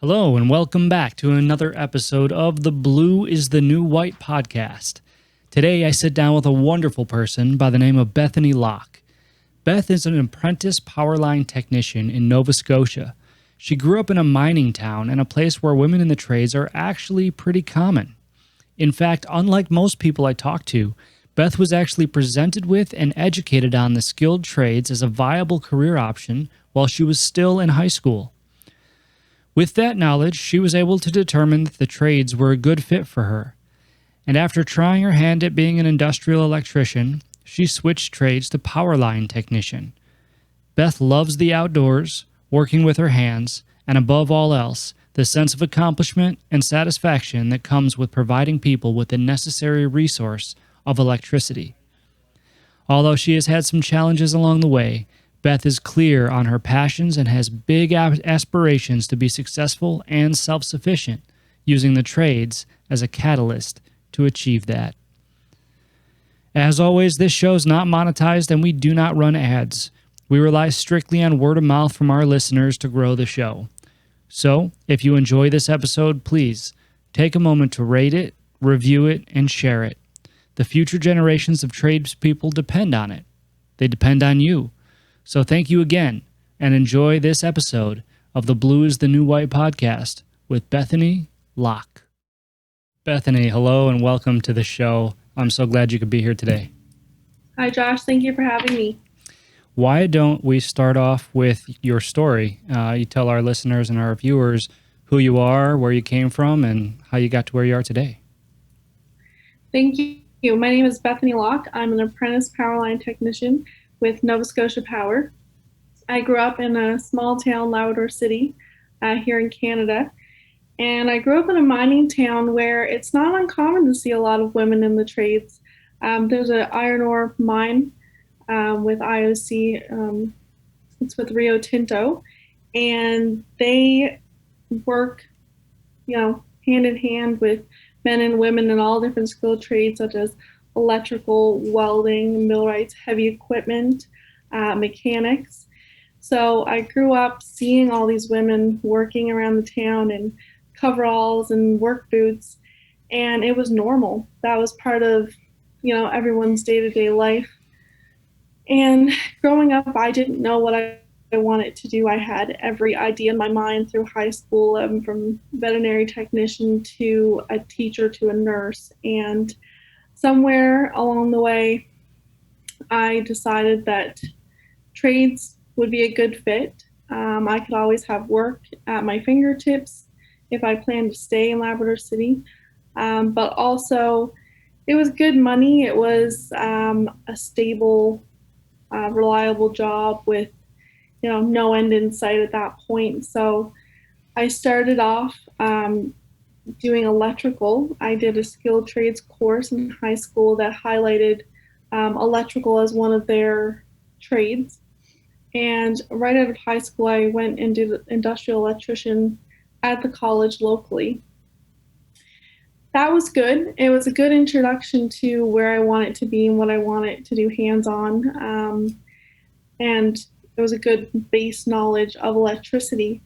Hello, and welcome back to another episode of the Blue is the New White podcast. Today, I sit down with a wonderful person by the name of Bethany Locke. Beth is an apprentice Powerline technician in Nova Scotia. She grew up in a mining town and a place where women in the trades are actually pretty common. In fact, unlike most people I talk to, Beth was actually presented with and educated on the skilled trades as a viable career option while she was still in high school. With that knowledge, she was able to determine that the trades were a good fit for her. And after trying her hand at being an industrial electrician, she switched trades to Powerline technician. Beth loves the outdoors, working with her hands, and above all else, the sense of accomplishment and satisfaction that comes with providing people with the necessary resource of electricity. Although she has had some challenges along the way, Beth is clear on her passions and has big aspirations to be successful and self-sufficient, using the trades as a catalyst to achieve that. As always, this show is not monetized and we do not run ads. We rely strictly on word of mouth from our listeners to grow the show. So, if you enjoy this episode, please take a moment to rate it, review it, and share it. The future generations of tradespeople depend on it. They depend on you. So thank you again, and enjoy this episode of the Blue is the New White podcast with Bethany Locke. Bethany, hello and welcome to the show. I'm so glad you could be here today. Hi, Josh. Thank you for having me. Why don't we start off with your story? You tell our listeners and our viewers who you are, where you came from, and how you got to where you are today. Thank you. My name is Bethany Locke. I'm an apprentice Powerline technician with Nova Scotia Power. I grew up in a small town, Labrador City, here in Canada. And I grew up in a mining town where it's not uncommon to see a lot of women in the trades. There's an iron ore mine with IOC, it's with Rio Tinto, and they work, hand in hand with men and women in all different skilled trades such as electrical, welding, millwrights, heavy equipment, mechanics. So I grew up seeing all these women working around the town in coveralls and work boots, and it was normal. That was part of, everyone's day-to-day life. And growing up, I didn't know what I wanted to do. I had every idea in my mind through high school, from veterinary technician to a teacher to a nurse. And somewhere along the way, I decided that trades would be a good fit. I could always have work at my fingertips if I planned to stay in Labrador City. But also, it was good money. It was a stable, reliable job with, no end in sight at that point. So I started off doing electrical. I did a skilled trades course in high school that highlighted electrical as one of their trades. And right out of high school, I went and did industrial electrician at the college locally. That was good. It was a good introduction to where I wanted to be and what I wanted to do hands-on. And it was a good base knowledge of electricity.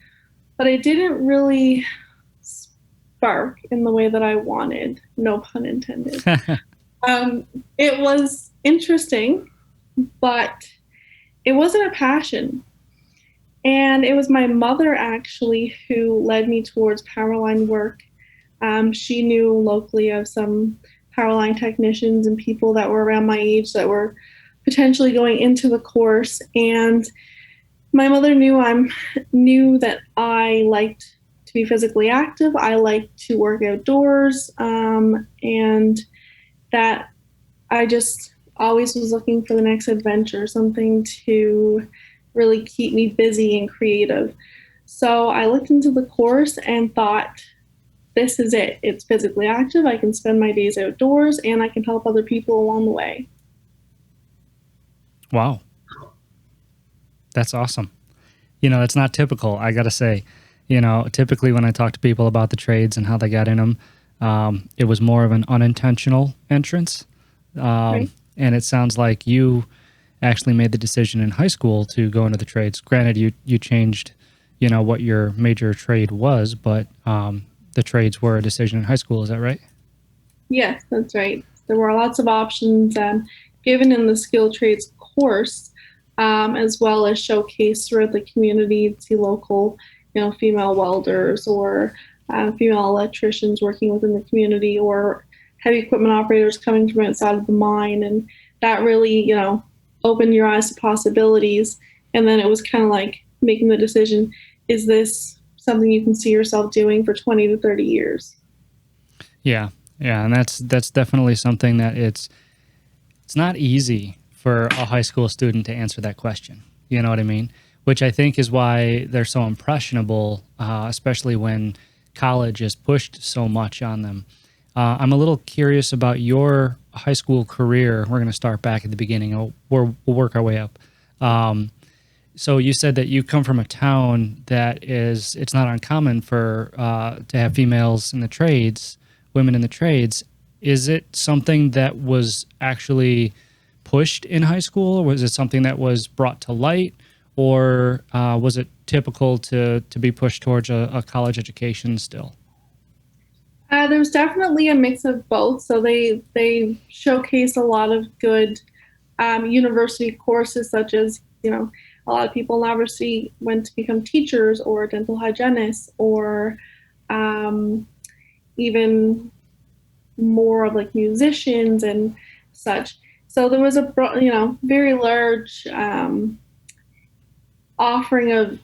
But it didn't really spark in the way that I wanted, no pun intended. It was interesting, but it wasn't a passion. And it was my mother actually who led me towards Powerline work. She knew locally of some Powerline technicians and people that were around my age that were potentially going into the course. And my mother knew that I liked to be physically active. I like to work outdoors, and that I just always was looking for the next adventure, something to really keep me busy and creative. So I looked into the course and thought, this is it. It's physically active. I can spend my days outdoors and I can help other people along the way. Wow. That's awesome. It's not typical, I got to say. Typically when I talk to people about the trades and how they got in them, it was more of an unintentional entrance. Right. And it sounds like you actually made the decision in high school to go into the trades. Granted, you changed, what your major trade was, but the trades were a decision in high school. Is that right? Yes, that's right. There were lots of options given in the skill trades course, as well as showcased throughout the community. See local, female welders or female electricians working within the community, or heavy equipment operators coming from outside of the mine, and that really, opened your eyes to possibilities. And then it was kind of like making the decision: is this something you can see yourself doing for 20 to 30 years? Yeah, yeah, and that's definitely something that it's not easy for a high school student to answer that question. You know what I mean? Which I think is why they're so impressionable, especially when college is pushed so much on them. I'm a little curious about your high school career. We're going to start back at the beginning. We'll work our way up. So you said that you come from a town that it's not uncommon for to have females in the trades, women in the trades. Is it something that was actually pushed in high school, or was it something that was brought to light, or was it typical to be pushed towards a college education still? There's definitely a mix of both. So they showcase a lot of good university courses, such as, a lot of people in Nova Scotia went to become teachers or dental hygienists, or even more of like musicians and such. So there was a very large offering of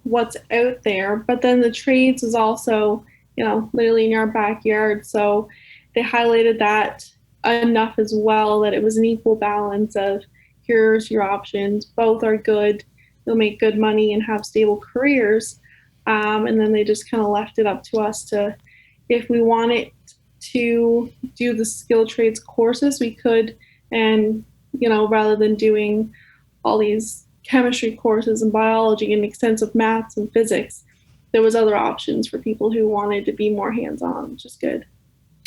what's out there. But then the trades was also literally in our backyard. So they highlighted that enough as well, that it was an equal balance of here's your options. Both are good. You'll make good money and have stable careers. And then they just kind of left it up to us to, if we wanted to do the skill trades courses, we could. And, rather than doing all these chemistry courses and biology and extensive maths and physics, there was other options for people who wanted to be more hands-on, which is good.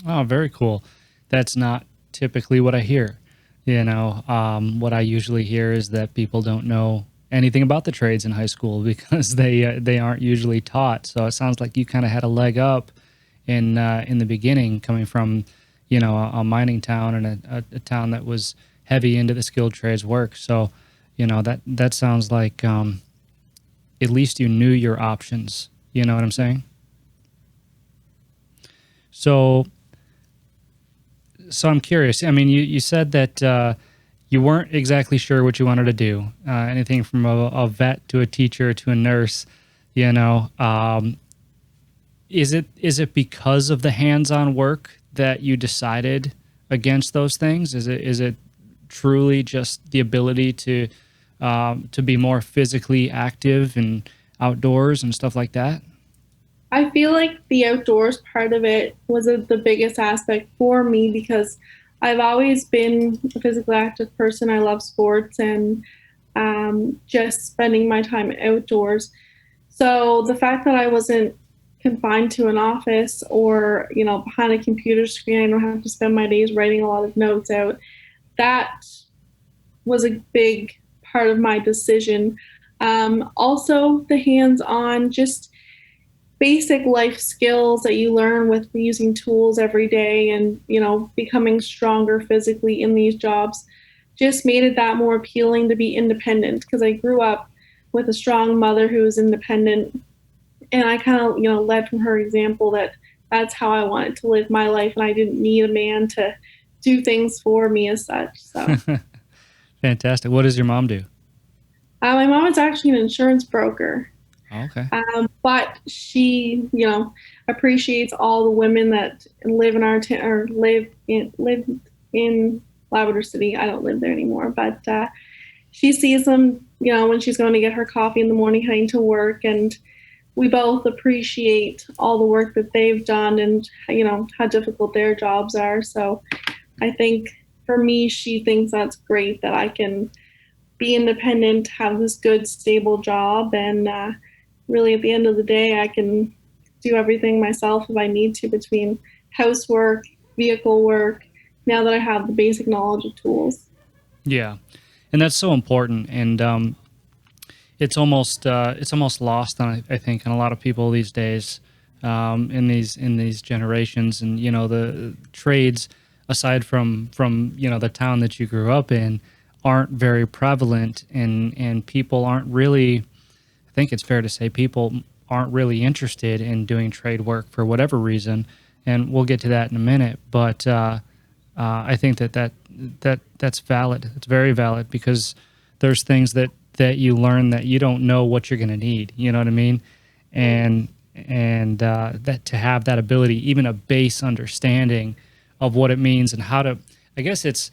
Oh, very cool. That's not typically what I hear. What I usually hear is that people don't know anything about the trades in high school because they aren't usually taught. So it sounds like you kind of had a leg up in the beginning, coming from a mining town and a town that was heavy into the skilled trades work. So that sounds like at least you knew your options. You know what I'm saying? So I'm curious. I mean, you said that you weren't exactly sure what you wanted to do. Anything from a vet to a teacher to a nurse. Is it because of the hands-on work that you decided against those things? Is it truly just the ability to be more physically active and outdoors and stuff like that? I feel like the outdoors part of it was the biggest aspect for me, because I've always been a physically active person. I love sports and just spending my time outdoors. So the fact that I wasn't confined to an office or, behind a computer screen, I don't have to spend my days writing a lot of notes out. That was a big part of my decision. Also, the hands-on, just basic life skills that you learn with using tools every day and, becoming stronger physically in these jobs just made it that more appealing to be independent, because I grew up with a strong mother who was independent, and I kind of, led from her example that that's how I wanted to live my life, and I didn't need a man to do things for me as such. So Fantastic. What does your mom do? my mom is actually an insurance broker. Oh, okay. But she, appreciates all the women that live in our town or live in Labrador City. I don't live there anymore, but she sees them, when she's going to get her coffee in the morning, heading to work, and we both appreciate all the work that they've done and, how difficult their jobs are. So I think for me, she thinks that's great that I can be independent, have this good, stable job, and really at the end of the day, I can do everything myself if I need to, between housework, vehicle work, now that I have the basic knowledge of tools. Yeah. And that's so important. And it's almost lost on, I think, on a lot of people these days, in these generations. And the trades, aside from the town that you grew up in, aren't very prevalent, and people aren't really, I think it's fair to say, people aren't really interested in doing trade work for whatever reason, and we'll get to that in a minute. But I think that's valid. It's very valid, because there's things that you learn that you don't know what you're going to need. You know what I mean? And that to have that ability, even a base understanding of what it means and how to, I guess it's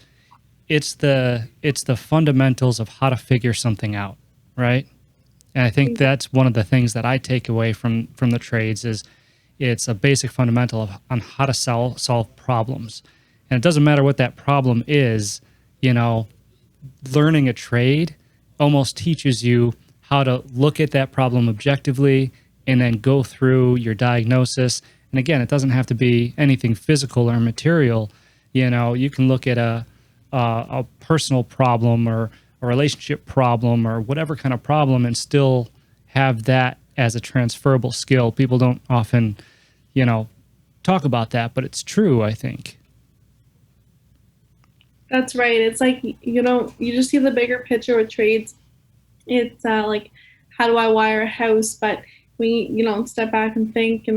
the fundamentals of how to figure something out, right? And I think that's one of the things that I take away from the trades is it's a basic fundamental on how to solve problems. And it doesn't matter what that problem is, learning a trade almost teaches you how to look at that problem objectively and then go through your diagnosis. And again, it doesn't have to be anything physical or material. You can look at a personal problem or a relationship problem or whatever kind of problem and still have that as a transferable skill. People don't often, talk about that, but it's true, I think. That's right. It's like, you just see the bigger picture with trades. It's like, how do I wire a house? But when you step back and think,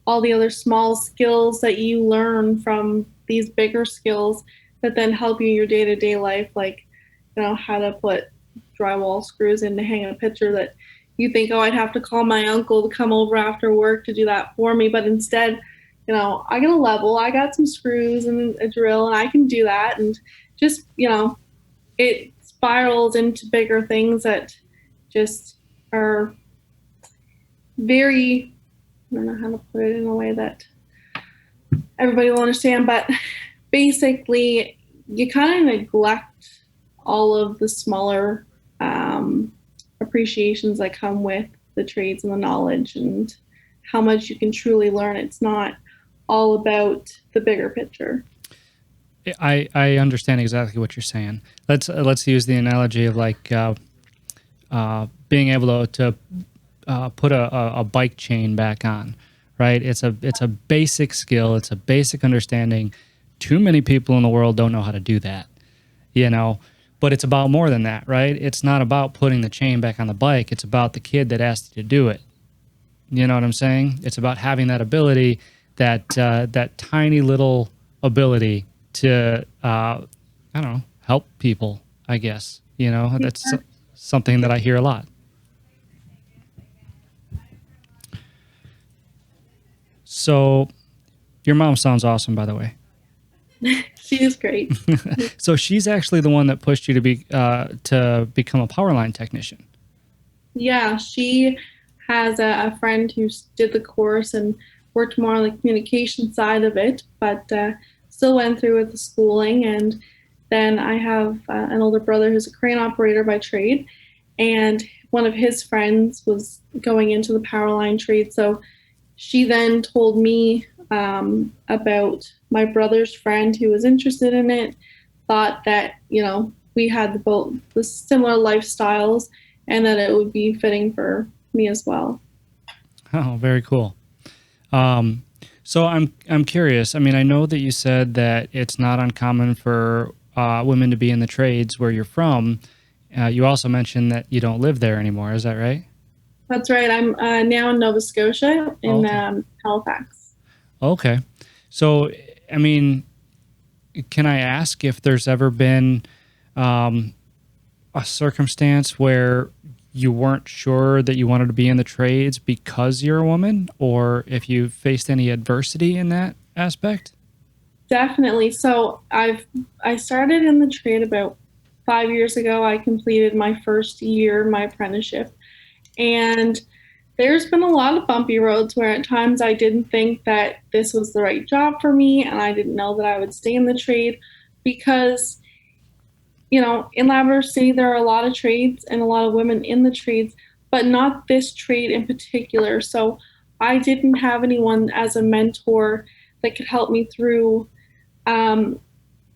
all the other small skills that you learn from these bigger skills that then help you in your day-to-day life, like, how to put drywall screws in to hang a picture that you think, oh, I'd have to call my uncle to come over after work to do that for me. But instead, I got a level, I got some screws and a drill, and I can do that. And just, it spirals into bigger things that just are very, I don't know how to put it in a way that everybody will understand, but basically you kind of neglect all of the smaller appreciations that come with the trades and the knowledge and how much you can truly learn. It's not all about the bigger picture. I understand exactly what you're saying. Let's use the analogy of like being able to put a bike chain back on, right? It's a basic skill. It's a basic understanding. Too many people in the world don't know how to do that, but it's about more than that, right? It's not about putting the chain back on the bike. It's about the kid that asked you to do it. You know what I'm saying? It's about having that ability, that tiny little ability to, I don't know, help people, I guess. That's something that I hear a lot. So your mom sounds awesome, by the way. She is great. So she's actually the one that pushed you to become a Powerline technician. Yeah, she has a friend who did the course and worked more on the communication side of it, but still went through with the schooling. And then I have an older brother who's a crane operator by trade, and one of his friends was going into the Powerline trade. So she then told me about my brother's friend who was interested in it, thought that, we had both the similar lifestyles and that it would be fitting for me as well. Oh, very cool. So I'm curious. I mean, I know that you said that it's not uncommon for women to be in the trades where you're from. You also mentioned that you don't live there anymore. Is that right? That's right. I'm now in Nova Scotia in Halifax. Okay. So, I mean, can I ask if there's ever been a circumstance where you weren't sure that you wanted to be in the trades because you're a woman, or if you faced any adversity in that aspect? Definitely. So I started in the trade about 5 years ago. I completed my first year, my apprenticeship, and there's been a lot of bumpy roads where at times I didn't think that this was the right job for me, and I didn't know that I would stay in the trade because, in Labrador City, there are a lot of trades and a lot of women in the trades, but not this trade in particular. So I didn't have anyone as a mentor that could help me through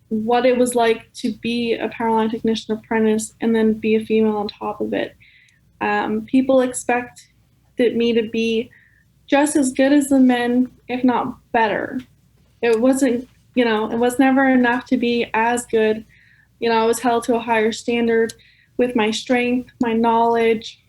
what it was like to be a Powerline technician apprentice and then be a female on top of it. People expected me to be just as good as the men, if not better. It wasn't, it was never enough to be as good. I was held to a higher standard with my strength, my knowledge,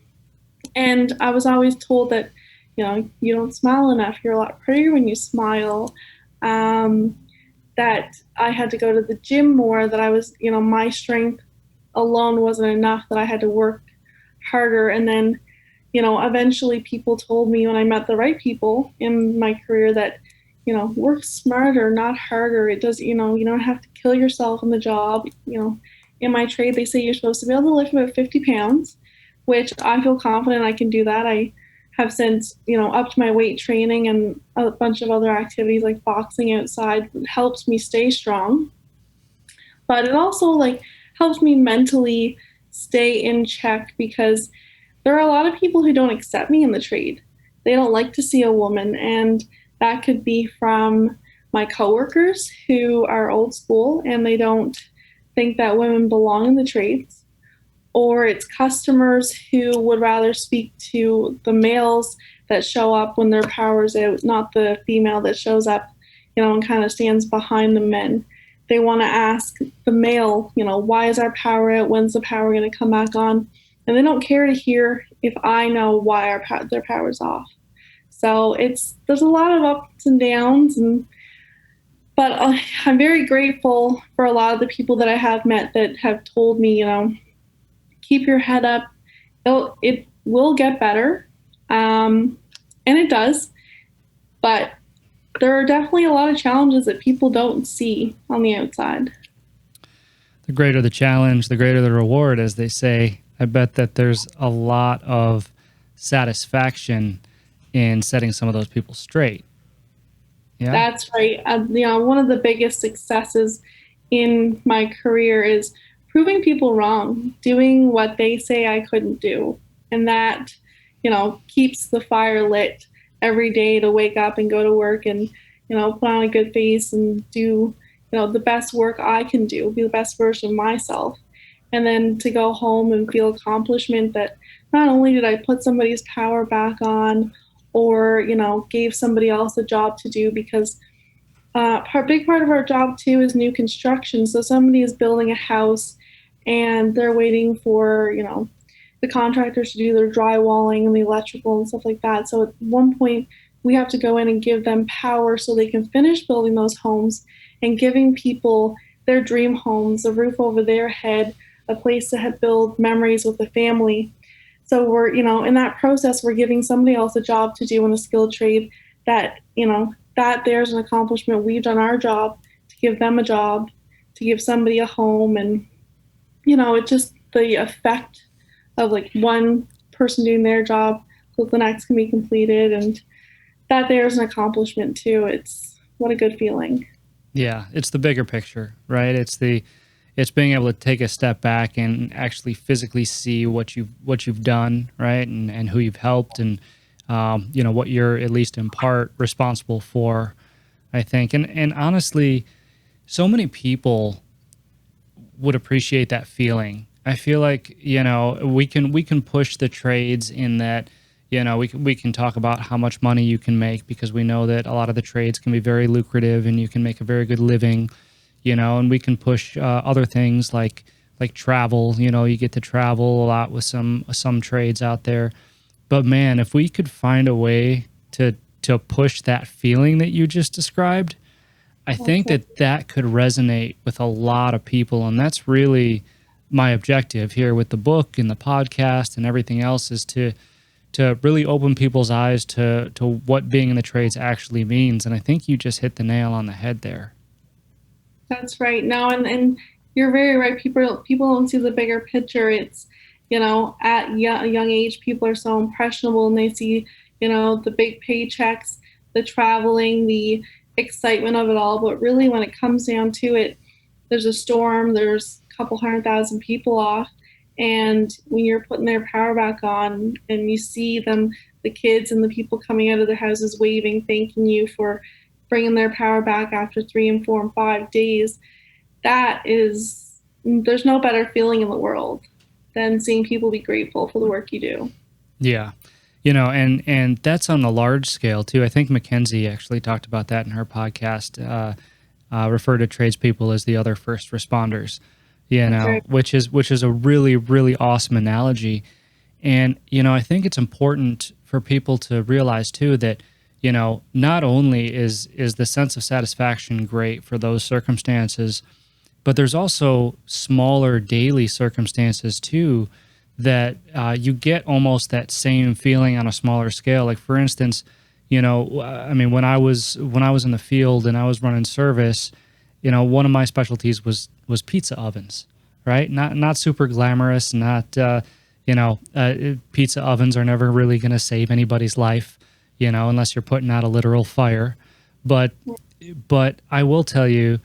and I was always told that, you don't smile enough. You're a lot prettier when you smile. That I had to go to the gym more, that I was, my strength alone wasn't enough, that I had to work harder. And then, eventually people told me when I met the right people in my career that, work smarter, not harder. It does, you don't have to kill yourself in the job. In my trade, they say you're supposed to be able to lift about 50 pounds, which I feel confident I can do that. I have since, upped my weight training and a bunch of other activities like boxing outside. It helps me stay strong. But it also helps me mentally stay in check, because there are a lot of people who don't accept me in the trade. They don't like to see a woman, and that could be from my coworkers who are old school and they don't think that women belong in the trades, or it's customers who would rather speak to the males that show up when their power's out, not the female that shows up, and kind of stands behind the men. They want to ask the male, why is our power out? When's the power going to come back on? And they don't care to hear if I know why their power's off. So there's a lot of ups and downs, but I'm very grateful for a lot of the people that I have met that have told me, keep your head up. It will get better, and it does. But there are definitely a lot of challenges that people don't see on the outside. The greater the challenge, the greater the reward, as they say. I bet that there's a lot of satisfaction in setting some of those people straight. Yeah, that's right. One of the biggest successes in my career is proving people wrong, doing what they say I couldn't do. And that, keeps the fire lit every day to wake up and go to work and, put on a good face and do, the best work I can do, be the best version of myself. And then to go home and feel accomplishment that not only did I put somebody's power back on, or, gave somebody else a job to do, because a big part of our job too is new construction. So somebody is building a house and they're waiting for, the contractors to do their drywalling and the electrical and stuff like that. So at one point we have to go in and give them power so they can finish building those homes and giving people their dream homes, a roof over their head, a place to build memories with the family. So we're, in that process, we're giving somebody else a job to do in a skilled trade that, that there's an accomplishment. We've done our job to give them a job, to give somebody a home. And, it's just the effect of one person doing their job so the next can be completed. And that there's an accomplishment too. It's what a good feeling. Yeah. It's the bigger picture, right? It's being able to take a step back and actually physically see what you've done, right, and who you've helped, and what you're at least in part responsible for, I think. And honestly, so many people would appreciate that feeling. I feel like we can push the trades in that we can talk about how much money you can make, because we know that a lot of the trades can be very lucrative and you can make a very good living. And we can push other things like travel. You get to travel a lot with some trades out there. But man, if we could find a way to push that feeling that you just described, I think that could resonate with a lot of people. And that's really my objective here with the book and the podcast and everything else, is to really open people's eyes to what being in the trades actually means. And I think you just hit the nail on the head there. That's right. No, and you're very right. People don't see the bigger picture. It's, at a young age, people are so impressionable and they see, the big paychecks, the traveling, the excitement of it all. But really, when it comes down to it, there's a storm, there's a couple 100,000 people off. And when you're putting their power back on and you see them, the kids and the people coming out of their houses waving, thanking you for bringing their power back after 3 and 4 and 5 days, there's no better feeling in the world. than seeing people be grateful for the work you do. Yeah. And that's on a large scale too. I think Mackenzie actually talked about that in her podcast, refer to tradespeople as the other first responders, That's right. which is a really, really awesome analogy. And, I think it's important for people to realize too that, not only is the sense of satisfaction great for those circumstances, but there's also smaller daily circumstances too that you get almost that same feeling on a smaller scale. Like for instance, when I was in the field and I was running service, one of my specialties was pizza ovens, right? Not super glamorous, not pizza ovens are never really going to save anybody's life, unless you're putting out a literal fire. But I will tell you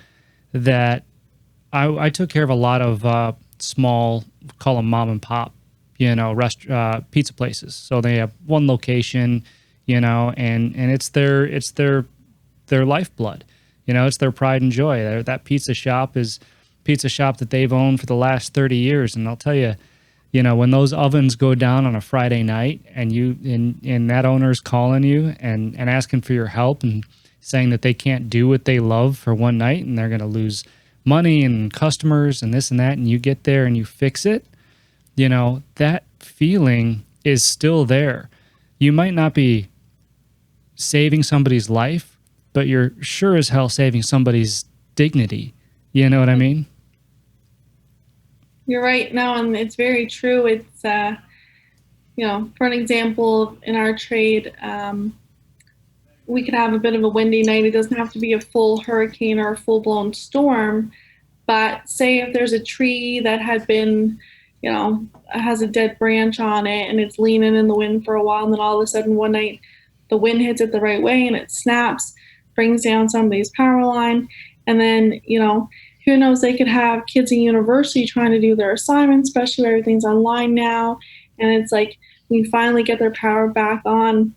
that I took care of a lot of small, call them mom and pop, pizza places. So they have one location, and it's their lifeblood. It's their pride and joy. That pizza shop that they've owned for the last 30 years. And I'll tell you, when those ovens go down on a Friday night and and that owner's calling you and asking for your help and saying that they can't do what they love for one night and they're going to lose money and customers and this and that, and you get there and you fix it, that feeling is still there. You might not be saving somebody's life, but you're sure as hell saving somebody's dignity. You know what I mean? You're right. No, and it's very true. It's, for an example, in our trade, we could have a bit of a windy night. It doesn't have to be a full hurricane or a full-blown storm. But say if there's a tree that had been, has a dead branch on it and it's leaning in the wind for a while, and then all of a sudden one night the wind hits it the right way and it snaps, brings down somebody's power line. And then, who knows, they could have kids in university trying to do their assignments, especially where everything's online now. And it's like, we finally get their power back on.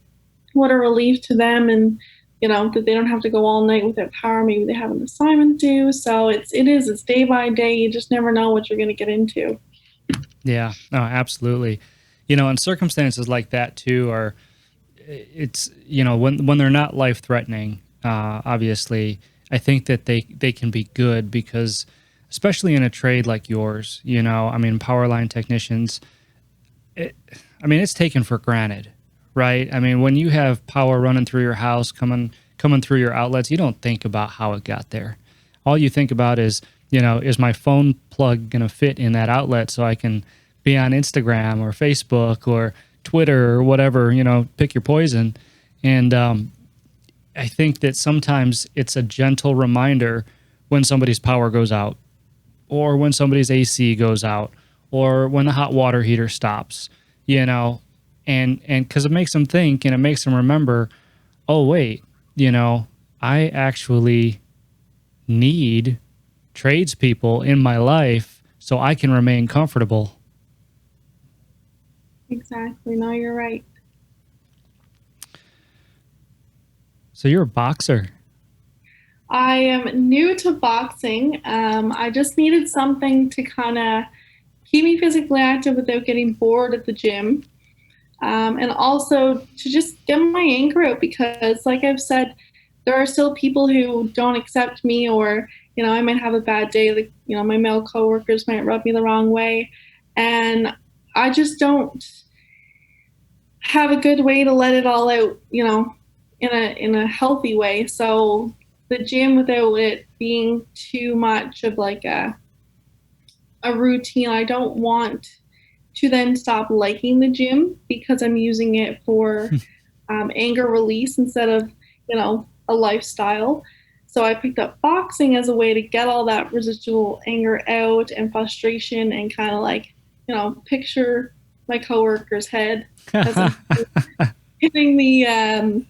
What a relief to them, and that they don't have to go all night without power. Maybe they have an assignment due. So it's day by day. You just never know what you're going to get into. Yeah, no, absolutely. And circumstances like that too when they're not life threatening, obviously, I think that they can be good because, especially in a trade like yours, Powerline technicians, it's taken for granted. Right? When you have power running through your house, coming through your outlets, you don't think about how it got there. All you think about is, is my phone plug going to fit in that outlet so I can be on Instagram or Facebook or Twitter or whatever, pick your poison. And I think that sometimes it's a gentle reminder when somebody's power goes out or when somebody's AC goes out or when the hot water heater stops, And because it makes them think and it makes them remember, oh, wait, I actually need tradespeople in my life so I can remain comfortable. Exactly. No, you're right. So you're a boxer. I am new to boxing. I just needed something to kind of keep me physically active without getting bored at the gym. And also to just get my anger out because, like I've said, there are still people who don't accept me, or, I might have a bad day. Like, my male coworkers might rub me the wrong way. And I just don't have a good way to let it all out, in a healthy way. So the gym, without it being too much of like a routine, I don't want to then stop liking the gym because I'm using it for anger release instead of, a lifestyle. So I picked up boxing as a way to get all that residual anger out and frustration and kind of like, picture my coworker's head as I'm hitting the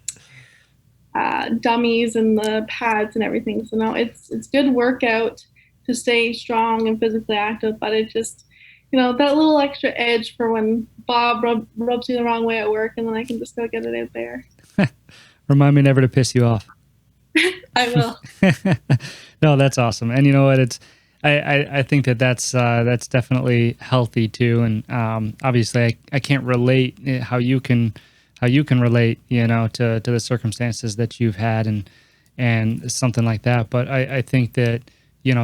dummies and the pads and everything. So no, it's good workout to stay strong and physically active, but it just, that little extra edge for when Bob rubs me the wrong way at work, and then I can just go get it out there. Remind me never to piss you off. I will. No, that's awesome. And you know what? I think that's definitely healthy too, and obviously I can't relate how you can relate, to the circumstances that you've had and something like that. But I think that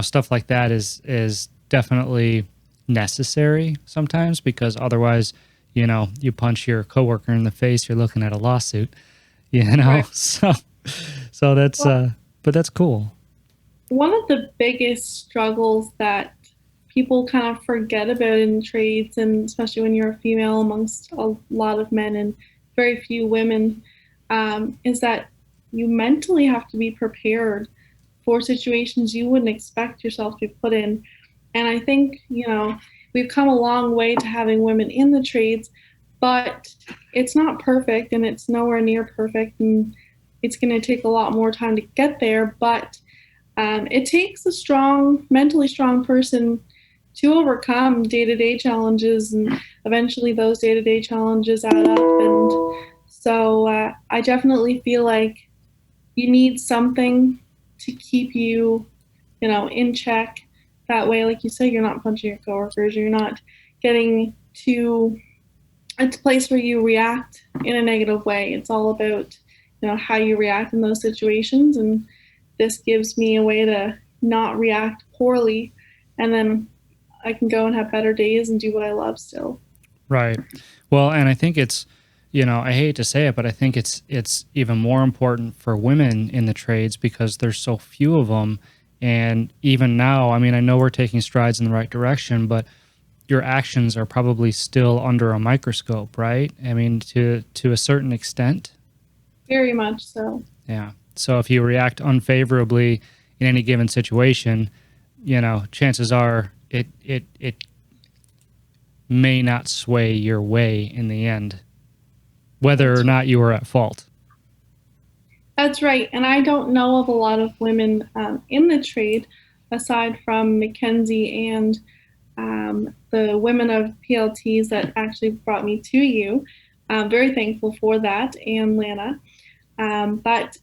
stuff like that is definitely necessary sometimes, because otherwise, you punch your coworker in the face, you're looking at a lawsuit, Right. so that's Well, but that's cool. one of the biggest struggles that people kind of forget about in trades, and especially when you're a female amongst a lot of men and very few women, is that you mentally have to be prepared for situations you wouldn't expect yourself to be put in. And I think, we've come a long way to having women in the trades, but it's not perfect and it's nowhere near perfect. And it's going to take a lot more time to get there. But it takes a strong, mentally strong person to overcome day to day challenges, and eventually those day to day challenges add up. And so I definitely feel like you need something to keep you, in check. That way, like you said, you're not punching your coworkers, you're not getting to a place where you react in a negative way. It's all about, how you react in those situations. And this gives me a way to not react poorly. And then I can go and have better days and do what I love still. Right. Well, and I think it's, I hate to say it, but I think it's even more important for women in the trades because there's so few of them. And even now, I mean, I know we're taking strides in the right direction, but your actions are probably still under a microscope, right? I mean, to a certain extent. Very much so. Yeah. So if you react unfavorably in any given situation, chances are it may not sway your way in the end, whether or That's not you were at fault. That's right. And I don't know of a lot of women in the trade aside from Mackenzie and the women of PLTs that actually brought me to you. I'm very thankful for that, and Lana. But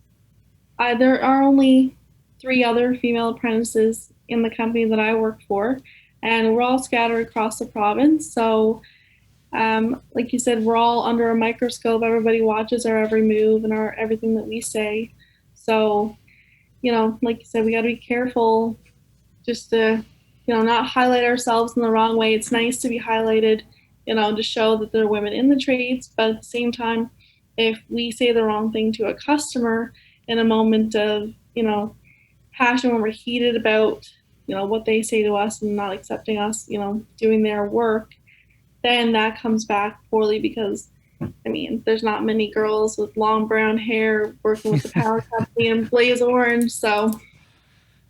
there are only 3 other female apprentices in the company that I work for, and we're all scattered across the province. So like you said, we're all under a microscope. Everybody watches our every move and our everything that we say. So, like you said, we got to be careful just to, not highlight ourselves in the wrong way. It's nice to be highlighted, to show that there are women in the trades. But at the same time, if we say the wrong thing to a customer in a moment of, passion, when we're heated about, what they say to us and not accepting us, doing their work, then that comes back poorly because, I mean, there's not many girls with long brown hair working with the power company and blaze orange. So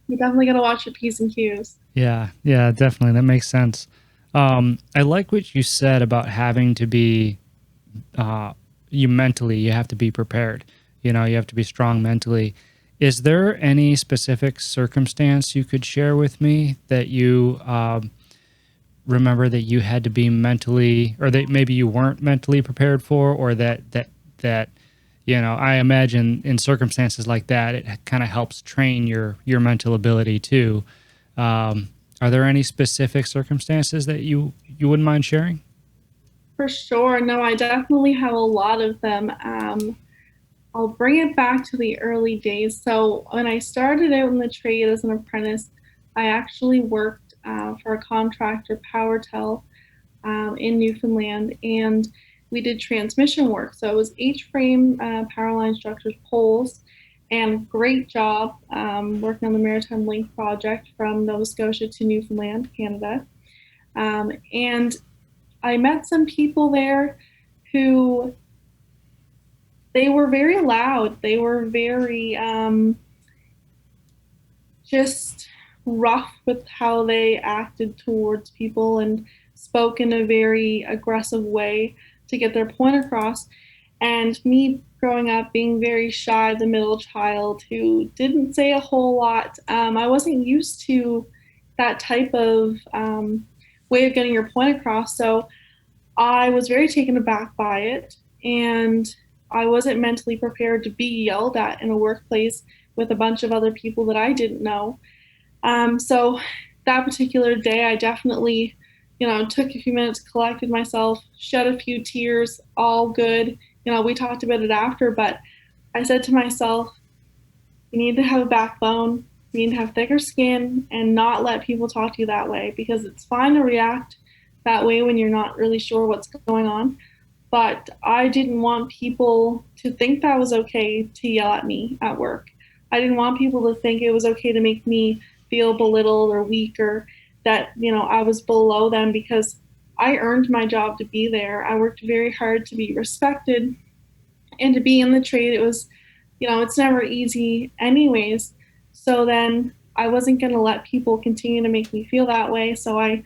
you definitely got to watch your P's and Q's. Yeah, yeah, definitely. That makes sense. I like what you said about having to be, you have to be prepared. You have to be strong mentally. Is there any specific circumstance you could share with me that you remember that you had to be mentally, or that maybe you weren't mentally prepared for, or that I imagine in circumstances like that, it kind of helps train your mental ability too. Are there any specific circumstances that you wouldn't mind sharing? For sure. No, I definitely have a lot of them. I'll bring it back to the early days. So when I started out in the trade as an apprentice, I actually worked for a contractor, PowerTel, in Newfoundland, and we did transmission work. So it was H-frame, Powerline structures, poles, and great job working on the Maritime Link project from Nova Scotia to Newfoundland, Canada. And I met some people there who they were very loud. They were very just rough with how they acted towards people and spoke in a very aggressive way to get their point across. And me growing up being very shy, the middle child who didn't say a whole lot, I wasn't used to that type of way of getting your point across. So I was very taken aback by it. And I wasn't mentally prepared to be yelled at in a workplace with a bunch of other people that I didn't know. So that particular day, I definitely, took a few minutes, collected myself, shed a few tears, all good. We talked about it after, but I said to myself, you need to have a backbone, you need to have thicker skin, and not let people talk to you that way, because it's fine to react that way when you're not really sure what's going on. But I didn't want people to think that was okay to yell at me at work. I didn't want people to think it was okay to make me feel belittled or weak, or that, I was below them, because I earned my job to be there. I worked very hard to be respected and to be in the trade. It was, it's never easy anyways. So then I wasn't going to let people continue to make me feel that way. So I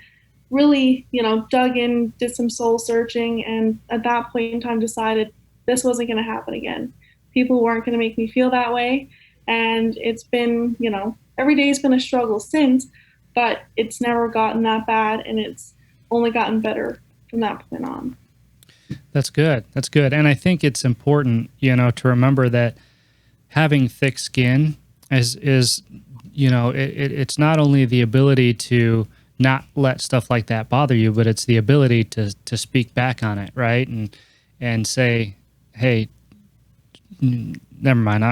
really, dug in, did some soul searching, and at that point in time decided this wasn't going to happen again. People weren't going to make me feel that way. And it's been, every day's been a struggle since, but it's never gotten that bad, and it's only gotten better from that point on. That's good. That's good. And I think it's important, to remember that having thick skin is it's not only the ability to not let stuff like that bother you, but it's the ability to speak back on it, right? And say, hey, never mind.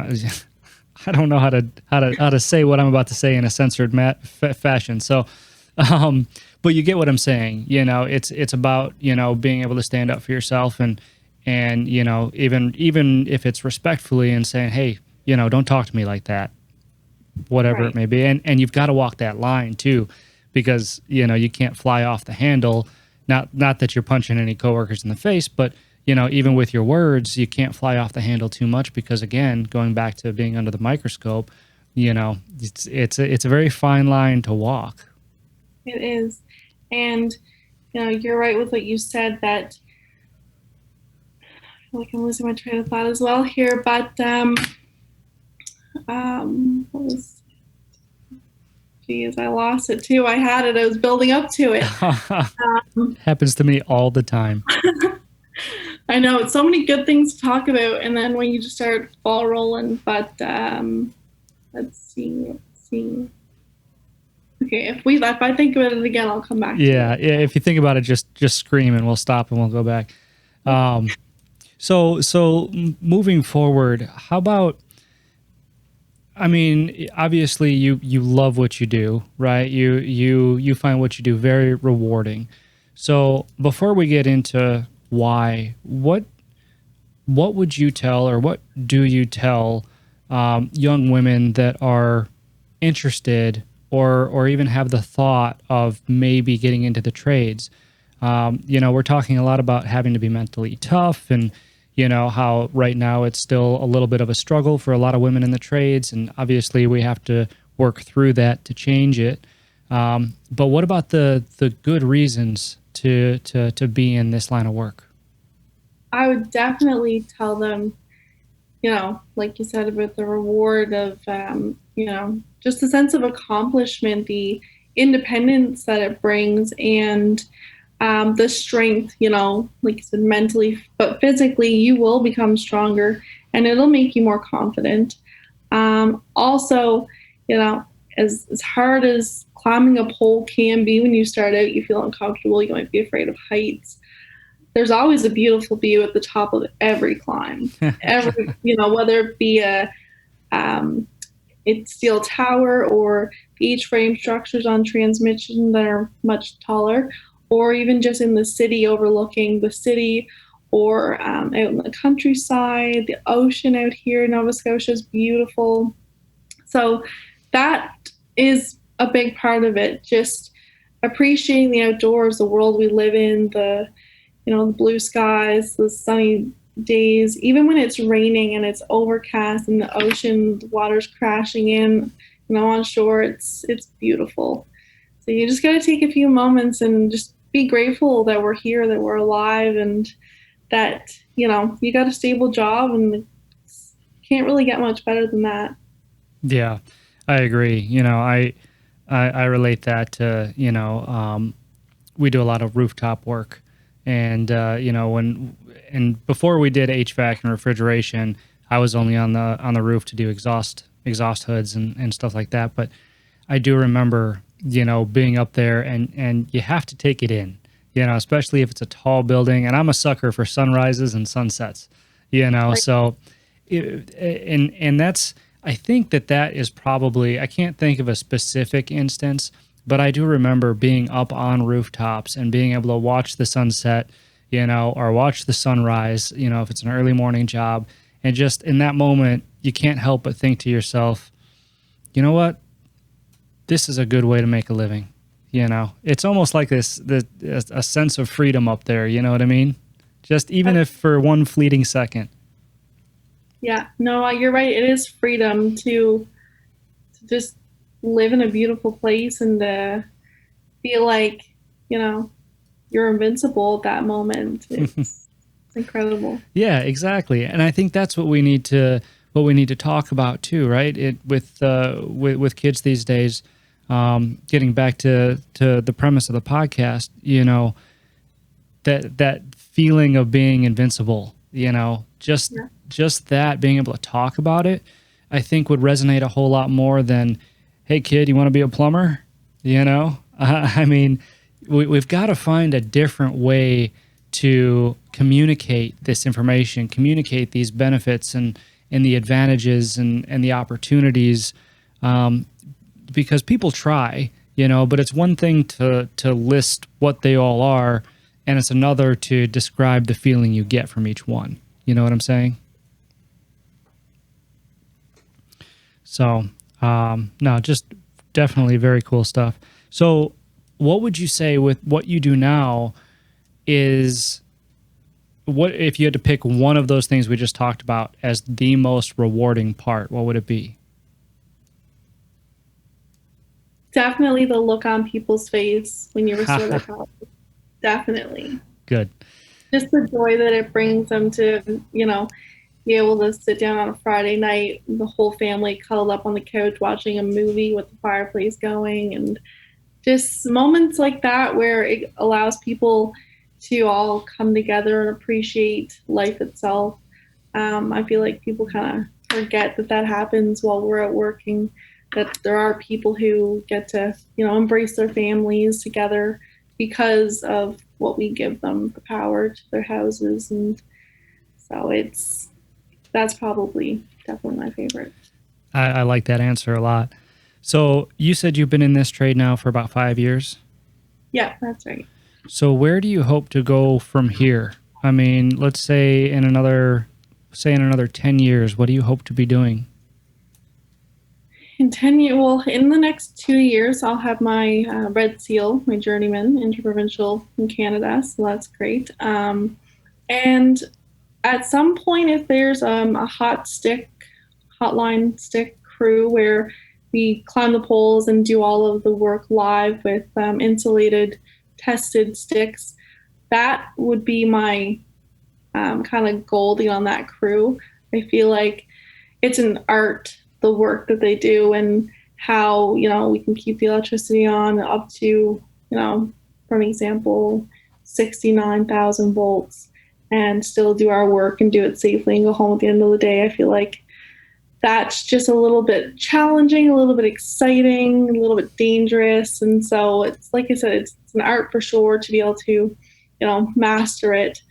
I don't know how to say what I'm about to say in a censored fashion. So, but you get what I'm saying. It's about being able to stand up for yourself, and even if it's respectfully, and saying, hey, don't talk to me like that, whatever it may be. And you've got to walk that line too, because you can't fly off the handle. Not that you're punching any coworkers in the face, but even with your words, you can't fly off the handle too much, because again, going back to being under the microscope, it's a very fine line to walk. It is. And you're right with what you said, that I feel like I'm losing my train of thought as well here, but what was, geez, I lost it too. I had it. I was building up to it. Happens to me all the time. I know, it's so many good things to talk about, and then when you just start ball rolling. But let's see. Okay, if I think about it again, I'll come back. Yeah. If you think about it, just scream, and we'll stop and we'll go back. So moving forward, how about? I mean, obviously you love what you do, right? You find what you do very rewarding. So before we get into why, what would you tell, or what do you tell young women that are interested, or even have the thought of maybe getting into the trades? We're talking a lot about having to be mentally tough, and how right now it's still a little bit of a struggle for a lot of women in the trades, and obviously we have to work through that to change it. But what about the good reasons to be in this line of work? I would definitely tell them, like you said, about the reward of, just the sense of accomplishment, the independence that it brings, and the strength, like you said, mentally, but physically, you will become stronger, and it'll make you more confident. Also, as hard as climbing a pole can be, when you start out, you feel uncomfortable, you might be afraid of heights. There's always a beautiful view at the top of every climb. Whether it be it's steel tower, or beach frame structures on transmission that are much taller, or even just in the city, overlooking the city, or out in the countryside. The ocean out here in Nova Scotia is beautiful. So that is a big part of it, just appreciating the outdoors, the world we live in, the blue skies, the sunny days, even when it's raining and it's overcast and the ocean, the water's crashing in, on shore, it's beautiful. So you just got to take a few moments and just be grateful that we're here, that we're alive, and that, you got a stable job, and can't really get much better than that. Yeah, I agree. I relate that to, we do a lot of rooftop work, and, before we did HVAC and refrigeration, I was only on the roof to do exhaust hoods and stuff like that. But I do remember, being up there, and you have to take it in, especially if it's a tall building. And I'm a sucker for sunrises and sunsets, Like, so and that's, I think that is probably, I can't think of a specific instance, but I do remember being up on rooftops and being able to watch the sunset, or watch the sunrise, if it's an early morning job. And just in that moment, you can't help but think to yourself, you know what? This is a good way to make a living. It's almost like a sense of freedom up there. You know what I mean? Just even if for one fleeting second. yeah, no, you're right. It is freedom to just live in a beautiful place and to feel like, you're invincible at that moment. It's incredible. Yeah, exactly. And I think that's what we need to talk about too, right? With kids these days, getting back to the premise of the podcast, that feeling of being invincible, just Yeah. just that, being able to talk about it, I think would resonate a whole lot more than, hey kid, you want to be a plumber? I mean, we've got to find a different way to communicate this information, communicate these benefits and the advantages and the opportunities, because people try, but it's one thing to list what they all are, and it's another to describe the feeling you get from each one. You know what I'm saying? So, no, just definitely very cool stuff. So, what would you say with what you do now is, what if you had to pick one of those things we just talked about as the most rewarding part, what would it be? Definitely the look on people's face when you restore their power. Definitely. Good. Just the joy that it brings them to, be able to sit down on a Friday night, the whole family cuddled up on the couch watching a movie with the fireplace going, and just moments like that where it allows people to all come together and appreciate life itself. I feel like people kind of forget that happens while we're at working, that there are people who get to, embrace their families together because of what we give them, the power to their houses. And so that's probably definitely my favorite. I like that answer a lot. So you said you've been in this trade now for about 5 years. Yeah, that's right. So where do you hope to go from here? I mean, let's say in another 10 years, what do you hope to be doing? In 10 years, well, in the next 2 years, I'll have my Red Seal, my journeyman, interprovincial in Canada. So that's great. And at some point, if there's a hotline stick crew where we climb the poles and do all of the work live with insulated, tested sticks, that would be my kind of goal to get on that crew. I feel like it's an art, the work that they do, and how, we can keep the electricity on up to, for an example, 69,000 volts and still do our work and do it safely and go home at the end of the day. I feel like that's just a little bit challenging, a little bit exciting, a little bit dangerous. And so it's, like I said, it's an art for sure to be able to, master it.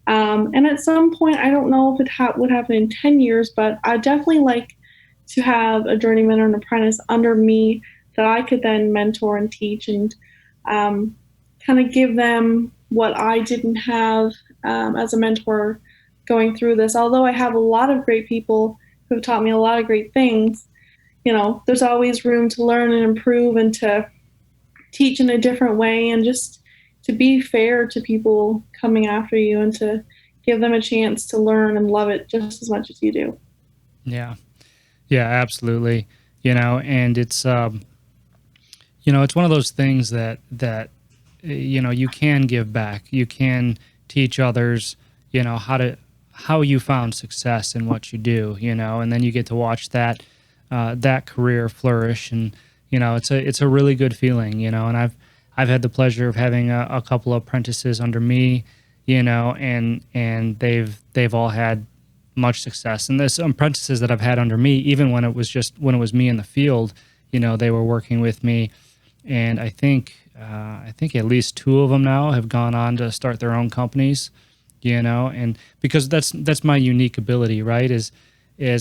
And at some point, I don't know if it would happen in 10 years, but I definitely like to have a journeyman or an apprentice under me that I could then mentor and teach and kind of give them what I didn't have as a mentor going through this. Although I have a lot of great people who have taught me a lot of great things, there's always room to learn and improve and to teach in a different way, and just to be fair to people coming after you and to give them a chance to learn and love it just as much as you do. Yeah. Yeah, absolutely. And it's, it's one of those things that, you can give back. You can teach others, how you found success in what you do, and then you get to watch that career flourish. And, it's a really good feeling, and I've had the pleasure of having a couple of apprentices under me, and they've all had much success. And there's apprentices that I've had under me, even when it was me in the field, they were working with me, and I think at least two of them now have gone on to start their own companies, and because that's my unique ability, right? Is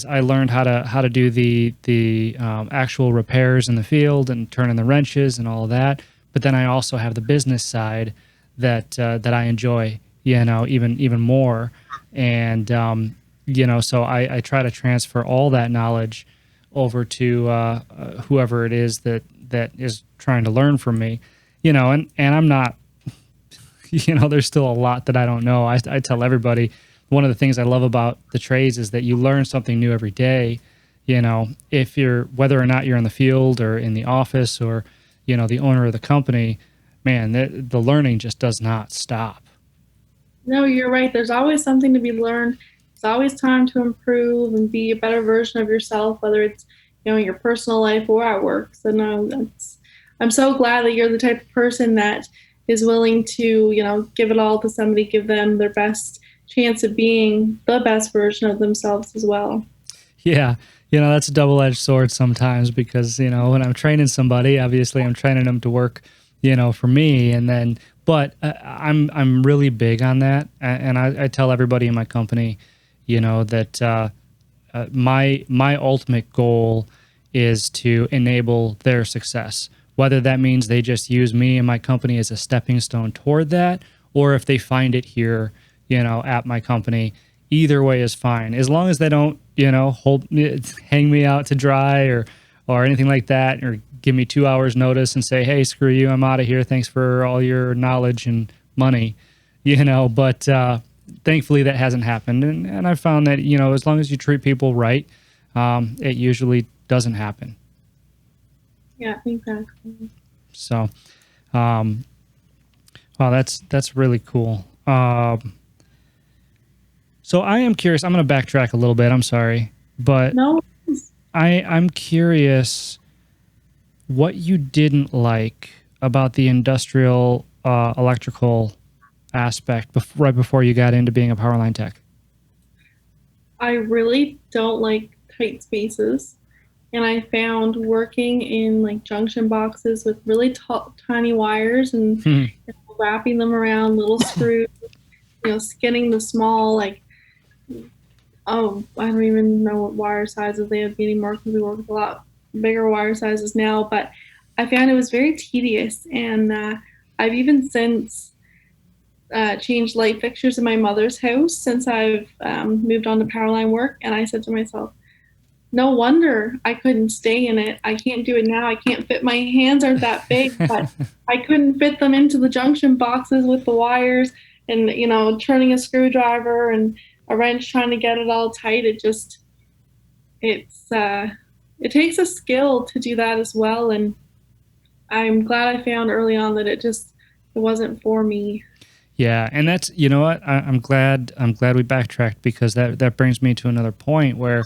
I learned how to do the actual repairs in the field and turning the wrenches and all of that. But then I also have the business side that I enjoy, even more. And so I try to transfer all that knowledge over to whoever it is that is trying to learn from me, and I'm not, there's still a lot that I don't know. I tell everybody, one of the things I love about the trades is that you learn something new every day. If whether or not you're in the field or in the office or, the owner of the company, man, the learning just does not stop. No, you're right. There's always something to be learned. It's always time to improve and be a better version of yourself, whether it's, in your personal life or at work. So no, I'm so glad that you're the type of person that is willing to, give it all to somebody, give them their best chance of being the best version of themselves as well. Yeah. That's a double-edged sword sometimes because, when I'm training somebody, obviously I'm training them to work, for me. And then, but I'm really big on that. And I tell everybody in my company, that my ultimate goal is to enable their success, whether that means they just use me and my company as a stepping stone toward that, or if they find it here, at my company. Either way is fine, as long as they don't, hang me out to dry or anything like that, or give me 2 hours notice and say, hey, screw you, I'm out of here. Thanks for all your knowledge and money, but thankfully that hasn't happened. And I found that, as long as you treat people right, it usually doesn't happen. Yeah, exactly. So, wow, that's really cool. So I am curious. I'm going to backtrack a little bit. I'm sorry, but no, I'm curious what you didn't like about the industrial electrical aspect right before you got into being a Powerline tech. I really don't like tight spaces. And I found working in like junction boxes with really tiny wires and wrapping them around little screws, skinning the small, like, I don't even know what wire sizes they have anymore because we work with a lot bigger wire sizes now. But I found it was very tedious. And I've even since changed light fixtures in my mother's house since I've moved on to Powerline work. And I said to myself, no wonder I couldn't stay in it. I can't do it now. I can't fit, my hands aren't that big, but I couldn't fit them into the junction boxes with the wires and, turning a screwdriver and a wrench trying to get it all tight. It takes a skill to do that as well. And I'm glad I found early on that it wasn't for me. Yeah. And that's, what, I'm glad we backtracked, because that brings me to another point where,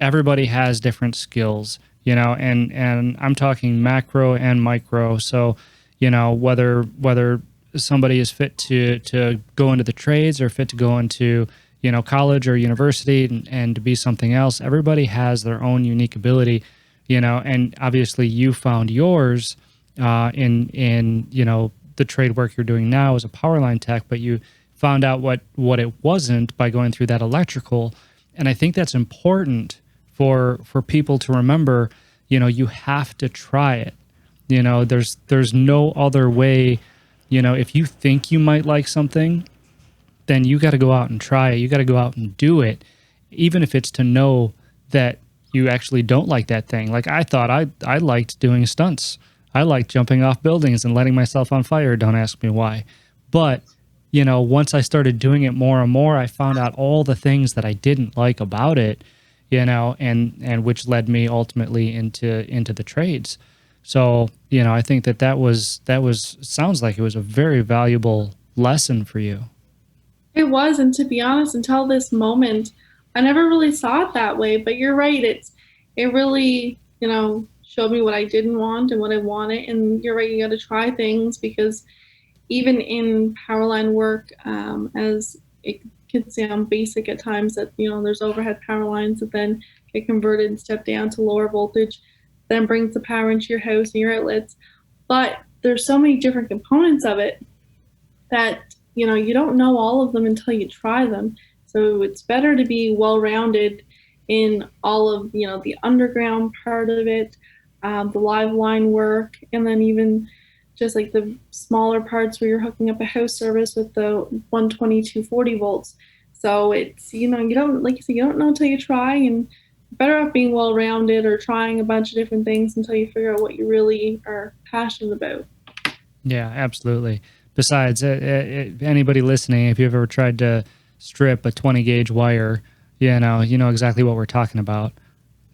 everybody has different skills, and I'm talking macro and micro. So, whether somebody is fit to go into the trades or fit to go into, college or university and to be something else, everybody has their own unique ability, and obviously you found yours in the trade work you're doing now as a Powerline tech, but you found out what it wasn't by going through that electrical. And I think that's important for people to remember. You have to try it. There's no other way. If you think you might like something, then you got to go out and try it. You got to go out and do it, even if it's to know that you actually don't like that thing. Like I thought I liked doing stunts. I liked jumping off buildings and letting myself on fire. Don't ask me why. But once I started doing it more and more, I found out all the things that I didn't like about it, and which led me ultimately into the trades. So, I think that was sounds like it was a very valuable lesson for you. It was, and to be honest, until this moment, I never really saw it that way. But you're right, it really, showed me what I didn't want and what I wanted. And you're right, you got to try things, because even in Powerline work, as it could sound basic at times that, there's overhead power lines that then get converted and step down to lower voltage. then brings the power into your house and your outlets. But there's so many different components of it that, you don't know all of them until you try them. So it's better to be well-rounded in all of, the underground part of it, the live line work, and then even just like the smaller parts where you're hooking up a house service with the 120, 240 volts. So it's, you don't, like you said, you don't know until you try, and better off being well-rounded or trying a bunch of different things until you figure out what you really are passionate about. Yeah, absolutely. Besides, anybody listening, if you've ever tried to strip a 20 gauge wire, you know exactly what we're talking about.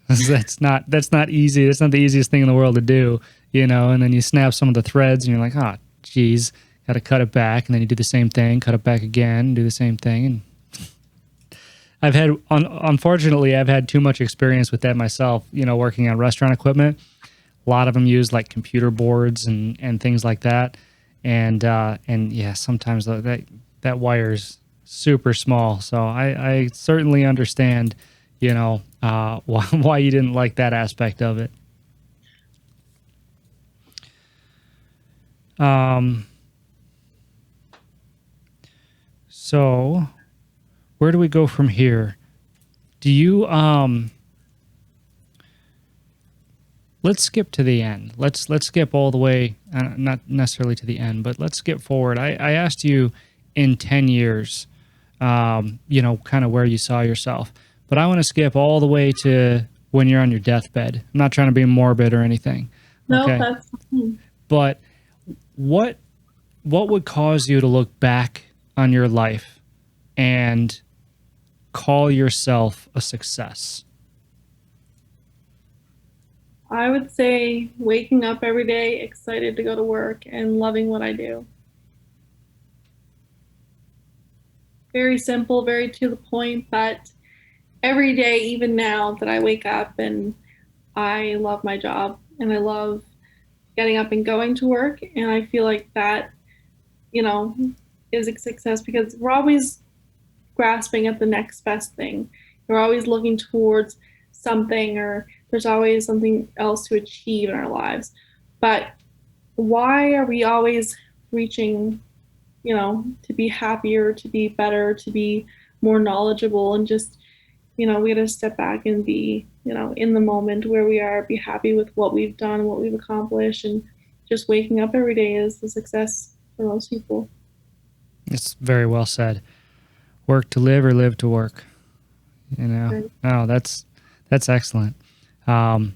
That's not easy. That's not the easiest thing in the world to do, and then you snap some of the threads and you're like, oh, geez, got to cut it back. And then you do the same thing, cut it back again, do the same thing. And unfortunately, I've had too much experience with that myself, working on restaurant equipment. A lot of them use like computer boards and things like that. And yeah, sometimes that wire's super small. So I certainly understand, why you didn't like that aspect of it. So where do we go from here? Do you, let's skip to the end. Let's skip all the way, not necessarily to the end, but let's skip forward. I asked you in 10 years, kind of where you saw yourself. But I want to skip all the way to when you're on your deathbed. I'm not trying to be morbid or anything. No, okay? That's fine. But what would cause you to look back on your life and call yourself a success? I would say waking up every day excited to go to work and loving what I do. Very simple, very to the point, but every day, even now, that I wake up and I love my job and I love getting up and going to work, and I feel like that, is a success because we're always grasping at the next best thing. We're always looking towards something, or there's always something else to achieve in our lives. But why are we always reaching, to be happier, to be better, to be more knowledgeable, and just, we got to step back and be, in the moment where we are, be happy with what we've done, what we've accomplished, and just waking up every day is the success for most people. It's very well said. Work to live or live to work. Right. No, that's excellent. I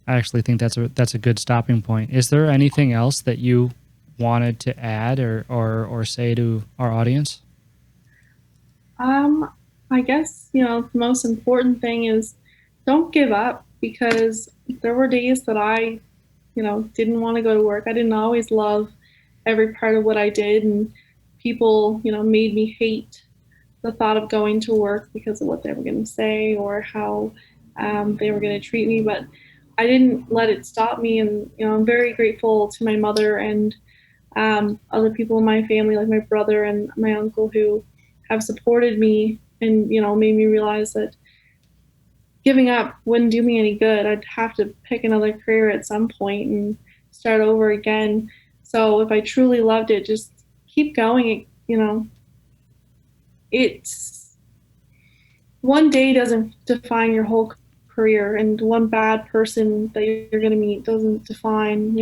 actually think that's a good stopping point. Is there anything else that you wanted to add or say to our audience? I guess, the most important thing is don't give up, because there were days that I, didn't want to go to work. I didn't always love every part of what I did, and people, made me hate the thought of going to work because of what they were going to say or how they were going to treat me. But I didn't let it stop me, and I'm very grateful to my mother and other people in my family, like my brother and my uncle, who have supported me and made me realize that giving up wouldn't do me any good. I'd have to pick another career at some point and start over again. So if I truly loved it, just keep going. It's one day doesn't define your whole career, and one bad person that you're going to meet doesn't define,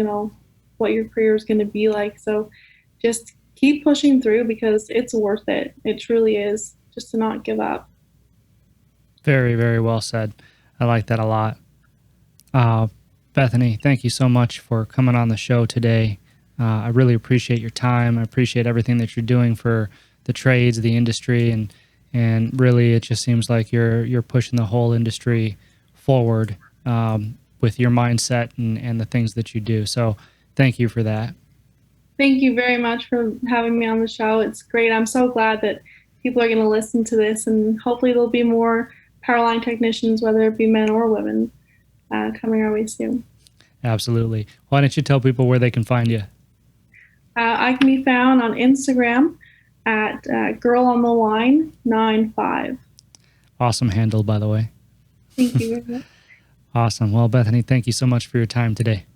what your career is going to be like. So just keep pushing through, because it's worth it. It truly is, just to not give up. Very, very well said. I like that a lot. Bethany, thank you so much for coming on the show today. I really appreciate your time. I appreciate everything that you're doing for the trades, the industry, and really it just seems like you're pushing the whole industry forward with your mindset and the things that you do. So thank you for that. Thank you very much for having me on the show. It's great. I'm so glad that people are going to listen to this, and hopefully there'll be more Powerline technicians, whether it be men or women, coming our way soon. Absolutely. Why don't you tell people where they can find you? I can be found on Instagram at girlontheline95. Awesome handle, by the way. Thank you very much. Awesome. Well, Bethany, thank you so much for your time today.